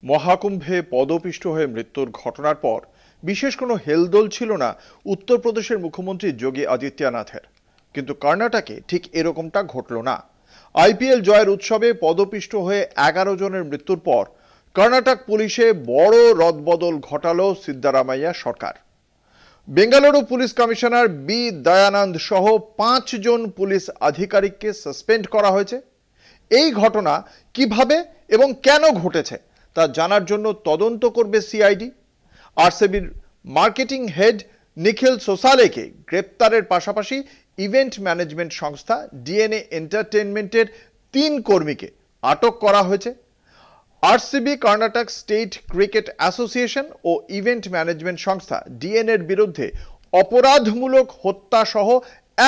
মহাকুম্ভে পদপিষ্ট হয়ে মৃত্যুর ঘটনার পর বিশেষ কোনো হেলদোল ছিল না উত্তরপ্রদেশের মুখ্যমন্ত্রী যোগী আদিত্যনাথের। কিন্তু কর্ণাটকে ঠিক এরকমটা ঘটল না। আইপিএল জয়ের উৎসবে পদপিষ্ট হয়ে 11 জনের মৃত্যুর পর কর্ণাটক পুলিশে বড় রদবদল ঘটালো সিদ্দারামাইয়া সরকার। Bengaluru police commissioner B Dayananda সহ 5 জন পুলিশ আধিকারিককে সাসপেন্ড করা হয়েছে। এই ঘটনা কিভাবে এবং কেন ঘটেছে তা জানার জন্য তদন্ত করবে সিআইডি। আরসিবির মার্কেটিং হেড নিখিল সোসালেকে গ্রেপ্তারের পাশাপাশি ইভেন্ট ম্যানেজমেন্ট সংস্থা ডিএনএ এন্টারটেইনমেন্টের 3 কর্মীকে আটক করা হয়েছে। RCB, Karnataka state cricket association ও ইভেন্ট ম্যানেজমেন্ট সংস্থা ডিএনএর বিরুদ্ধে অপরাধমূলক হত্যা সহ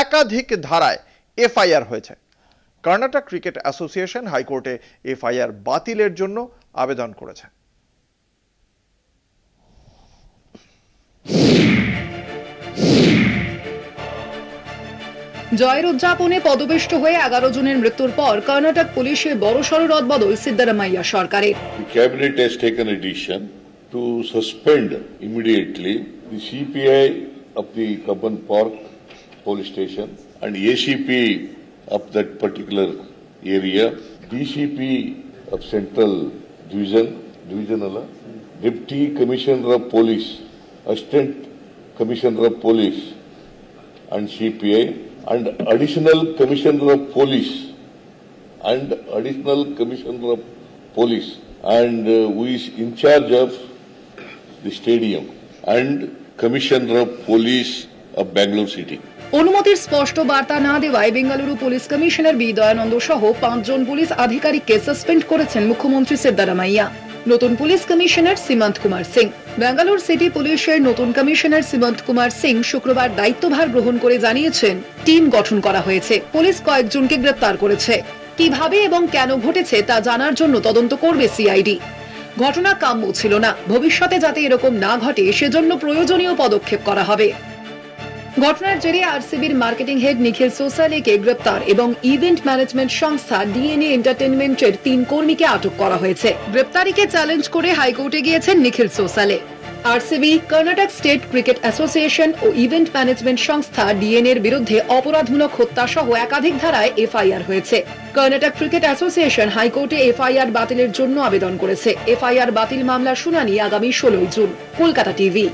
একাধিক ধারায় এফআইআর হয়েছে। কর্ণাটক ক্রিকেট অ্যাসোসিয়েশন হাইকোর্টে এফআইআর বাতিলের জন্য আবেদন করেছে। জয়ের উদযাপনে পদপিষ্ট হয়ে 11 জনের মৃত্যুর পর কর্ণাটক পুলিশে বড়সড় রদবদল সিদ্দারামাইয়া সরকারের। The cabinet has taken a decision to suspend immediately the CPI of the Cubbon Park police station and ACP of that particular area, DCP of Central Divisional, Deputy Commissioner of Police, Assistant Commissioner of Police and CPI, and Additional Commissioner of Police and who is in charge of the stadium and Commissioner of Police of Bangalore City. অনুমতির স্পষ্ট বার্তা না দেওয়ায় Bengaluru police commissioner B Dayananda সহ 5 জন police আধিকারিককে suspend করেছেন মুখ্যমন্ত্রী সিদ্দারামাইয়া। নতুন পুলিশ কমিশনার সীমান্ত কুমার সিং। বেঙ্গালুরু সিটি পুলিশের নতুন কমিশনার সীমান্ত কুমার সিং শুক্রবার দায়িত্বভার গ্রহণ করে জানিয়েছেন, টিম গঠন করা হয়েছে, পুলিশ কয়েকজনকে গ্রেপ্তার করেছে। কিভাবে এবং কেন ঘটেছে তা জানার জন্য তদন্ত করবে সিআইডি। ঘটনা কাম্য ছিল না, ভবিষ্যতে যাতে এরকম না ঘটে সেজন্য প্রয়োজনীয় পদক্ষেপ করা হবে। ঘটনার জেরে আরসিবির মার্কেটিং হেড নিখিল সোসালেকে গ্রেপ্তার এবং ইভেন্ট ম্যানেজমেন্ট সংস্থা ডিএনএ এন্টারটেইনমেন্টের 3 কর্মীকে আটক করা হয়েছে। গ্রেপ্তারিকে চ্যালেঞ্জ করে হাইকোর্টে গিয়েছেন Nikhil Sosale. RCB, Karnataka state cricket association ও ইভেন্ট ম্যানেজমেন্ট সংস্থা ডিএনএর বিরুদ্ধে অপরাধমূলক হত্যা সহ একাধিক ধারায় এফআইআর হয়েছে। কর্ণাটক ক্রিকেট অ্যাসোসিয়েশন হাইকোর্টে এফআইআর বাতিলের জন্য আবেদন করেছে। এফআইআর বাতিল মামলার শুনানি আগামী 16 জুন। কলকাতা টিভি।